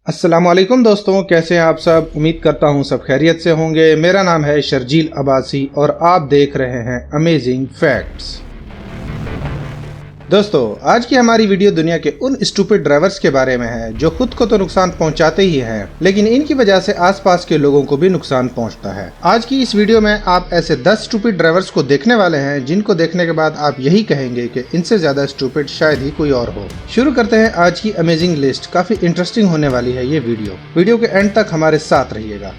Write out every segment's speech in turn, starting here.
अस्सलामुअलैकुम दोस्तों, कैसे हैं आप सब। उम्मीद करता हूं सब खैरियत से होंगे। मेरा नाम है शर्जील अब्बासी और आप देख रहे हैं अमेजिंग फैक्ट्स। दोस्तों, आज की हमारी वीडियो दुनिया के उन स्टूपिड ड्राइवर्स के बारे में है जो खुद को तो नुकसान पहुंचाते ही हैं, लेकिन इनकी वजह से आसपास के लोगों को भी नुकसान पहुंचता है। आज की इस वीडियो में आप ऐसे 10 स्टूपिड ड्राइवर्स को देखने वाले हैं जिनको देखने के बाद आप यही कहेंगे कि इनसे ज्यादा स्टूपिड शायद ही कोई और हो। शुरू करते हैं आज की अमेजिंग लिस्ट। काफी इंटरेस्टिंग होने वाली है ये वीडियो के एंड तक हमारे साथ रहिएगा।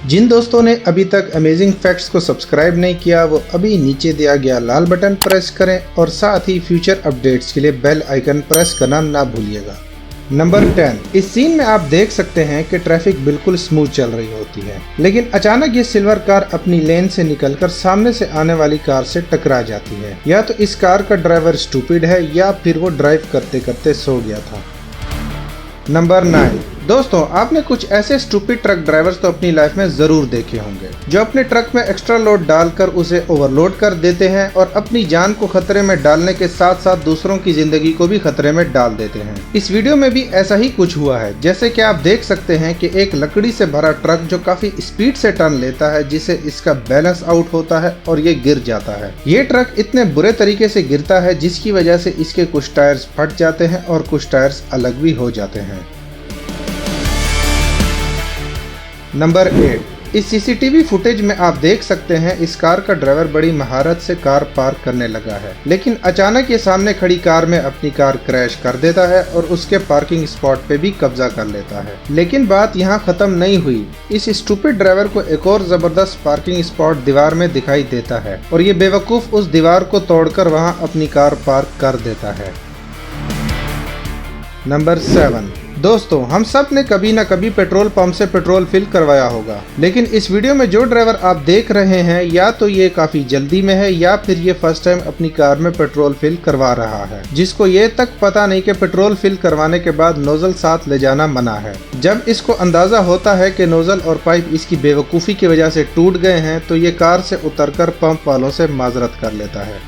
जिन दोस्तों ने अभी तक अमेजिंग फैक्ट्स को सब्सक्राइब नहीं किया, वो अभी नीचे दिया गया लाल बटन प्रेस करें और साथ ही फ्यूचर अपडेट्स के लिए बेल आइकन प्रेस करना ना भूलिएगा। नंबर 10। इस सीन में आप देख सकते हैं कि ट्रैफिक बिल्कुल स्मूथ चल रही होती है, लेकिन अचानक ये सिल्वर कार अपनी लेन से निकलकर सामने से आने वाली कार से टकरा जाती है। या तो इस कार का ड्राइवर स्टूपिड है या फिर वो ड्राइव करते करते सो गया था। नंबर 9। दोस्तों, आपने कुछ ऐसे स्टूपिड ट्रक ड्राइवर्स तो अपनी लाइफ में जरूर देखे होंगे जो अपने ट्रक में एक्स्ट्रा लोड डालकर उसे ओवरलोड कर देते हैं और अपनी जान को खतरे में डालने के साथ साथ दूसरों की जिंदगी को भी खतरे में डाल देते हैं। इस वीडियो में भी ऐसा ही कुछ हुआ है। जैसे कि आप देख सकते हैं कि एक लकड़ी से भरा ट्रक जो काफी स्पीड से टर्न लेता है, जिससे इसका बैलेंस आउट होता है और ये गिर जाता है। ये ट्रक इतने बुरे तरीके से गिरता है जिसकी वजह से इसके कुछ टायर्स फट जाते हैं और कुछ टायर्स अलग भी हो जाते हैं। नंबर 8। इस सीसीटीवी फुटेज में आप देख सकते हैं इस कार का ड्राइवर बड़ी महारत से कार पार्क करने लगा है, लेकिन अचानक ये सामने खड़ी कार में अपनी कार क्रैश कर देता है और उसके पार्किंग स्पॉट पे भी कब्जा कर लेता है। लेकिन बात यहाँ खत्म नहीं हुई। इस स्टूपिड ड्राइवर को एक और जबरदस्त पार्किंग स्पॉट दीवार में दिखाई देता है और ये बेवकूफ उस दीवार को तोड़कर वहाँ अपनी कार पार्क कर देता है। नंबर 7। दोस्तों, हम सब ने कभी न कभी पेट्रोल पंप से पेट्रोल फिल करवाया होगा, लेकिन इस वीडियो में जो ड्राइवर आप देख रहे हैं या तो ये काफी जल्दी में है या फिर ये फर्स्ट टाइम अपनी कार में पेट्रोल फिल करवा रहा है, जिसको ये तक पता नहीं कि पेट्रोल फिल करवाने के बाद नोजल साथ ले जाना मना है। जब इसको अंदाजा होता है कि नोजल और पाइप इसकी बेवकूफ़ी की वजह से टूट गए हैं, तो ये कार से उतरकर पंप वालों से माजरत कर लेता है।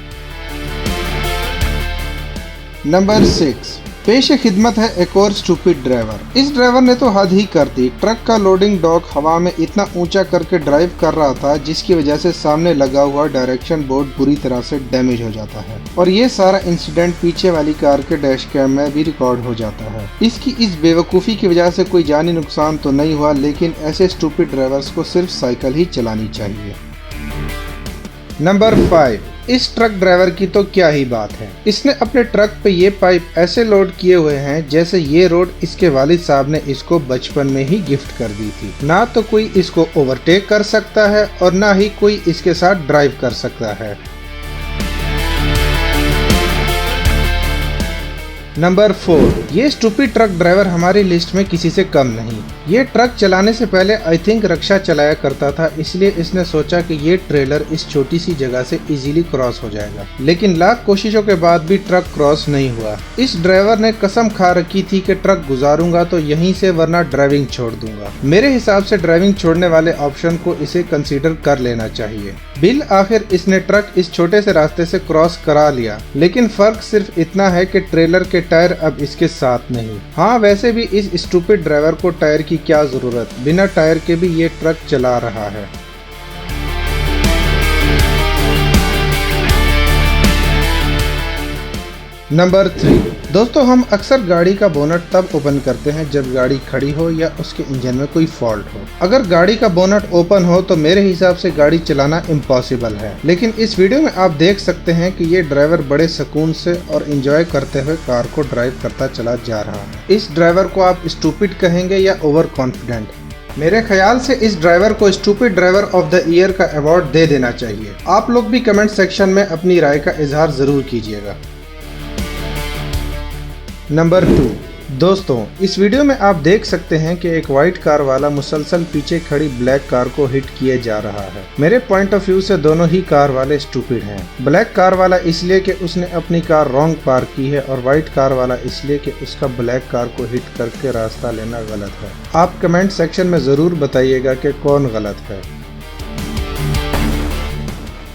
नंबर 6। पेश खिदमत है एक और स्टूपिड ड्राइवर। इस ड्राइवर ने तो हद ही कर दी। ट्रक का लोडिंग डॉक हवा में इतना ऊंचा करके ड्राइव कर रहा था जिसकी वजह से सामने लगा हुआ डायरेक्शन बोर्ड बुरी तरह से डैमेज हो जाता है और ये सारा इंसिडेंट पीछे वाली कार के डैश कैम में भी रिकॉर्ड हो जाता है। इसकी इस बेवकूफ़ी की वजह से कोई जानी नुकसान तो नहीं हुआ, लेकिन ऐसे स्टूपिड ड्राइवर्स को सिर्फ साइकिल ही चलानी चाहिए। नंबर 5। इस ट्रक ड्राइवर की तो क्या ही बात है। इसने अपने ट्रक पे ये पाइप ऐसे लोड किए हुए हैं जैसे ये रोड इसके वालिद साहब ने इसको बचपन में ही गिफ्ट कर दी थी। ना तो कोई इसको ओवरटेक कर सकता है और ना ही कोई इसके साथ ड्राइव कर सकता है। नंबर 4। ये स्टूपिड ट्रक ड्राइवर हमारी लिस्ट में किसी से कम नहीं। ये ट्रक चलाने से पहले आई थिंक रक्षा चलाया करता था, इसलिए इसने सोचा कि ये ट्रेलर इस छोटी सी जगह से इजीली क्रॉस हो जाएगा, लेकिन लाख कोशिशों के बाद भी ट्रक क्रॉस नहीं हुआ। इस ड्राइवर ने कसम खा रखी थी कि ट्रक गुजारूंगा तो यहीं से, वरना ड्राइविंग छोड़ दूंगा। मेरे हिसाब से ड्राइविंग छोड़ने वाले ऑप्शन को इसे कंसीडर कर लेना चाहिए। बिल आखिर इसने ट्रक इस छोटे से रास्ते से क्रॉस करा लिया, लेकिन फर्क सिर्फ इतना है कि ट्रेलर के टायर अब इसके साथ नहीं। हाँ, वैसे भी इस स्टूपिड ड्राइवर को टायर की क्या जरूरत, बिना टायर के भी ये ट्रक चला रहा है। नंबर 3। दोस्तों, हम अक्सर गाड़ी का बोनट तब ओपन करते हैं जब गाड़ी खड़ी हो या उसके इंजन में कोई फॉल्ट हो। अगर गाड़ी का बोनट ओपन हो तो मेरे हिसाब से गाड़ी चलाना इम्पॉसिबल है, लेकिन इस वीडियो में आप देख सकते हैं कि ये ड्राइवर बड़े सुकून से और एंजॉय करते हुए कार को ड्राइव करता चला जा रहा है। इस ड्राइवर को आप स्टूपिड कहेंगे या ओवर कॉन्फिडेंट? मेरे ख्याल से इस ड्राइवर को stupid driver of the year का अवार्ड दे देना चाहिए। आप लोग भी कमेंट सेक्शन में अपनी राय का इजहार जरूर कीजिएगा। नंबर 2। दोस्तों, इस वीडियो में आप देख सकते हैं कि एक वाइट कार वाला मुसलसल पीछे खड़ी ब्लैक कार को हिट किए जा रहा है। मेरे पॉइंट ऑफ व्यू से दोनों ही कार वाले स्टूपिड हैं। ब्लैक कार वाला इसलिए कि उसने अपनी कार रॉन्ग पार्क की है और वाइट कार वाला इसलिए कि उसका ब्लैक कार को हिट करके रास्ता लेना गलत है। आप कमेंट सेक्शन में जरूर बताइएगा कि कौन गलत है।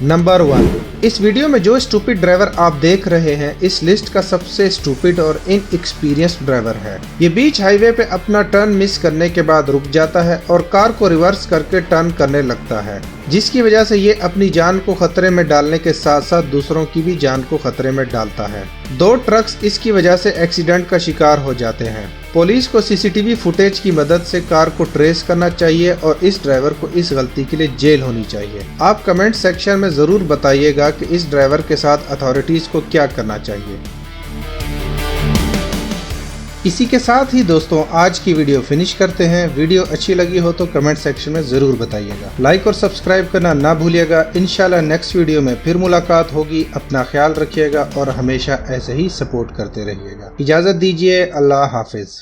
नंबर 1, इस वीडियो में जो स्टूपिड ड्राइवर आप देख रहे हैं इस लिस्ट का सबसे स्टूपिड और इनएक्सपीरियंस्ड ड्राइवर है। ये बीच हाईवे पे अपना टर्न मिस करने के बाद रुक जाता है और कार को रिवर्स करके टर्न करने लगता है, जिसकी वजह से ये अपनी जान को खतरे में डालने के साथ साथ दूसरों की भी जान को खतरे में डालता है। 2 ट्रक्स इसकी वजह से एक्सीडेंट का शिकार हो जाते हैं। पुलिस को सीसीटीवी फुटेज की मदद से कार को ट्रेस करना चाहिए और इस ड्राइवर को इस गलती के लिए जेल होनी चाहिए। आप कमेंट सेक्शन में जरूर बताइएगा कि इस ड्राइवर के साथ अथॉरिटीज को क्या करना चाहिए। इसी के साथ ही दोस्तों आज की वीडियो फिनिश करते हैं। वीडियो अच्छी लगी हो तो कमेंट सेक्शन में जरूर बताइएगा। लाइक और सब्सक्राइब करना ना भूलिएगा। इंशाल्लाह नेक्स्ट वीडियो में फिर मुलाकात होगी। अपना ख्याल रखिएगा और हमेशा ऐसे ही सपोर्ट करते रहिएगा। इजाजत दीजिए। अल्लाह हाफिज।